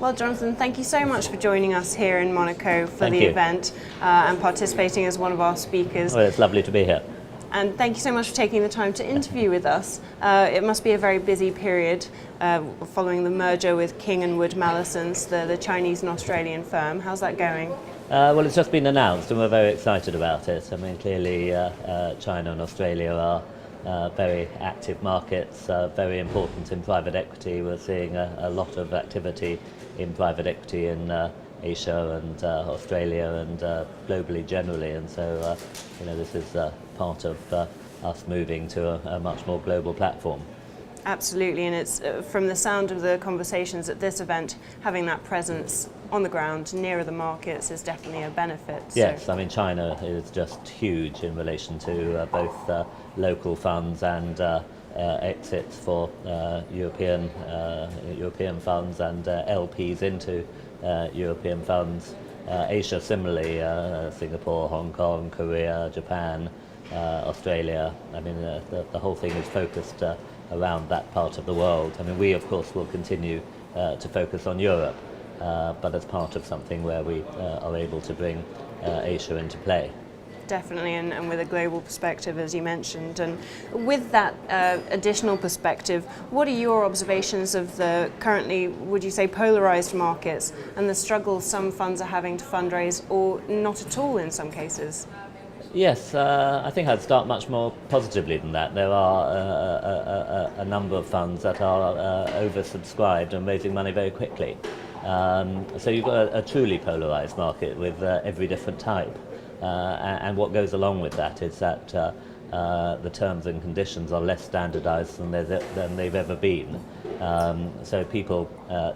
Well, Jonathan, thank you so much for joining us here in Monaco for Thank the you. event and participating as one of our speakers. Well, it's lovely to be here. And thank you so much for taking the time to interview with us. It must be a very busy period following the merger with King & Wood Mallesons, the Chinese and Australian firm. How's that going? Well, it's just been announced and we're very excited about it. I mean, clearly China and Australia are very active markets, very important in private equity. We're seeing a lot of activity in private equity in Asia and Australia and globally generally, and so this is part of us moving to a much more global platform. Absolutely, and it's from the sound of the conversations at this event, having that presence on the ground nearer the markets is definitely a benefit. Yes, I mean China is just huge in relation to both local funds and exits for European funds and LPs into European funds. Asia similarly, Singapore, Hong Kong, Korea, Japan, Australia. I mean the whole thing is focused around that part of the world. I mean we of course will continue to focus on Europe, but as part of something where we are able to bring Asia into play. Definitely, and with a global perspective, as you mentioned. And with that additional perspective, what are your observations of the currently, would you say, polarized markets and the struggles some funds are having to fundraise, or not at all in some cases? Yes, I think I'd start much more positively than that. There are a number of funds that are oversubscribed and raising money very quickly. So you've got a truly polarized market with every different type. And what goes along with that is that the terms and conditions are less standardized than they've ever been. So people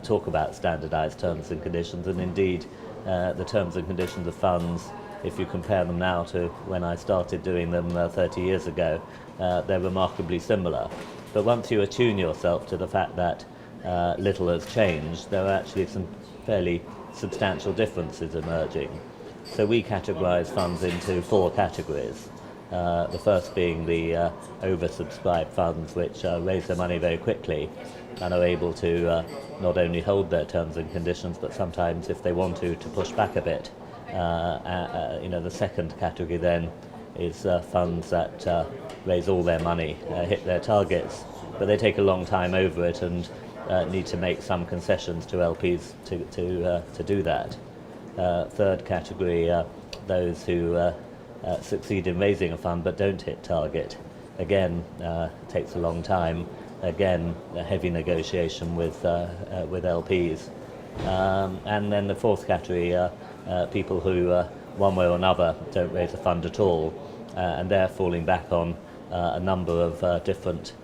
talk about standardized terms and conditions, and indeed the terms and conditions of funds, if you compare them now to when I started doing them 30 years ago, they're remarkably similar. But once you attune yourself to the fact that little has changed, there are actually some fairly substantial differences emerging. So we categorise funds into 4 categories. The first being the oversubscribed funds, which raise their money very quickly and are able to not only hold their terms and conditions, but sometimes, if they want to push back a bit. The second category then is funds that raise all their money, hit their targets, but they take a long time over it and need to make some concessions to LPs to do that. Third category, those who succeed in raising a fund but don't hit target. Again, takes a long time. Again, a heavy negotiation with LPs. And then the fourth category, people who, one way or another, don't raise a fund at all, and they're falling back on a number of different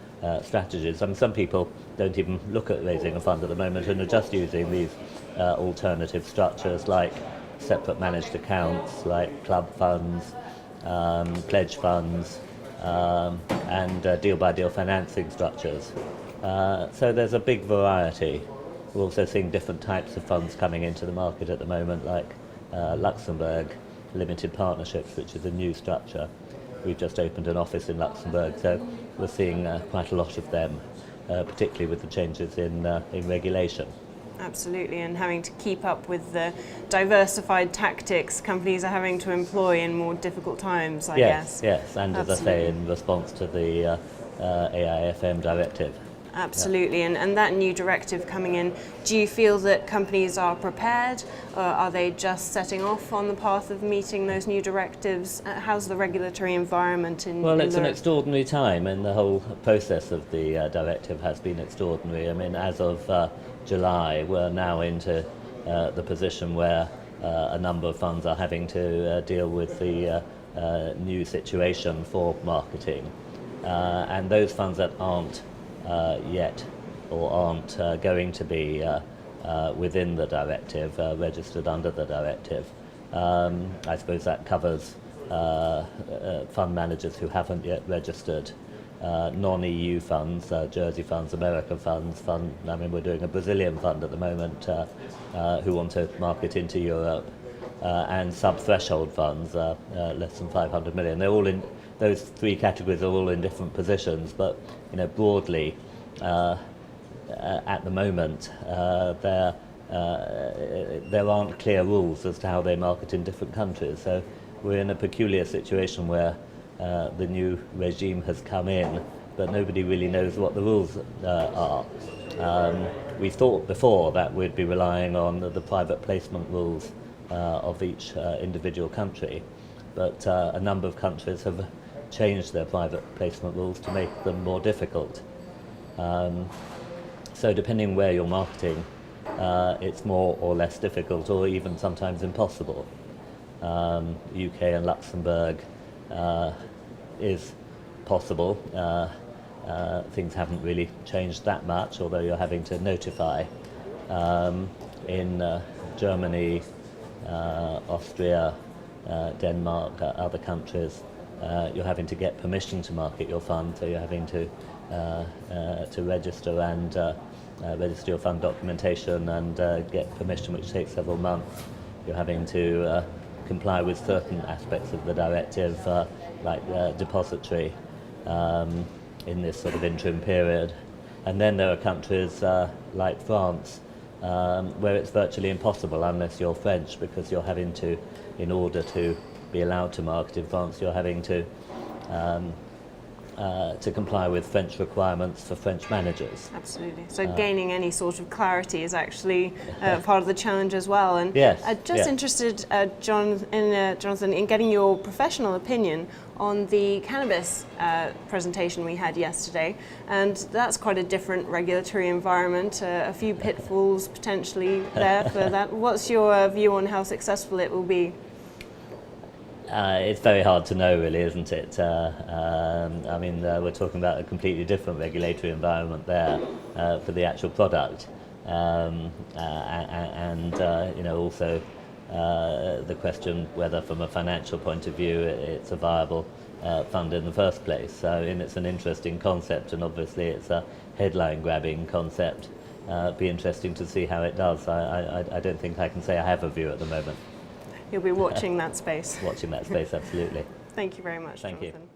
strategies. I mean, some people don't even look at raising a fund at the moment and are just using these alternative structures like separate managed accounts, like club funds, pledge funds, and deal-by-deal financing structures. So there's a big variety. We're also seeing different types of funds coming into the market at the moment, like Luxembourg Limited Partnerships, which is a new structure. We've just opened an office in Luxembourg, so we're seeing quite a lot of them, particularly with the changes in regulation. Absolutely, and having to keep up with the diversified tactics companies are having to employ in more difficult times, I guess. Yes, and Absolutely. As I say, in response to the AIFM directive. Absolutely, and that new directive coming in, do you feel that companies are prepared, or are they just setting off on the path of meeting those new directives? How's the regulatory environment in Well, it's an Europe? extraordinary time, and the whole process of the directive has been extraordinary. I mean, as of July, we're now into the position where a number of funds are having to deal with the new situation for marketing. And those funds that aren't yet or aren't going to be within the directive, registered under the directive. I suppose that covers fund managers who haven't yet registered, non-EU funds, Jersey funds, American funds, I mean we're doing a Brazilian fund at the moment who want to market into Europe, and sub-threshold funds, less than 500 million. They're all in, those 3 categories are all in different positions, but broadly at the moment they're there aren't clear rules as to how they market in different countries. So we're in a peculiar situation where the new regime has come in, but nobody really knows what the rules are. We thought before that we'd be relying on the private placement rules of each individual country, but a number of countries have changed their private placement rules to make them more difficult. So depending where you're marketing, it's more or less difficult, or even sometimes impossible. UK and Luxembourg is possible. Things haven't really changed that much, although you're having to notify. In Germany, Austria, Denmark, other countries, you're having to get permission to market your fund, so you're having to register and register your fund documentation and get permission, which takes several months. You're having to comply with certain aspects of the directive, like depository, in this sort of interim period. And then there are countries like France, where it's virtually impossible unless you're French, because you're having to, in order to be allowed to market in France, you're having to comply with French requirements for French managers. Absolutely. So gaining any sort of clarity is actually part of the challenge as well. And Yes, just yes. interested, Jonathan, in getting your professional opinion on the cannabis presentation we had yesterday. And that's quite a different regulatory environment, a few pitfalls potentially there for that. What's your view on how successful it will be? It's very hard to know, really, isn't it? I mean, we're talking about a completely different regulatory environment there for the actual product, and you know, also the question whether, from a financial point of view, it's a viable fund in the first place. So, it's an interesting concept, and obviously, it's a headline-grabbing concept. Be interesting to see how it does. I don't think I can say I have a view at the moment. You'll be watching that space. Watching that space, absolutely. Thank you very much, Thank you. Jonathan.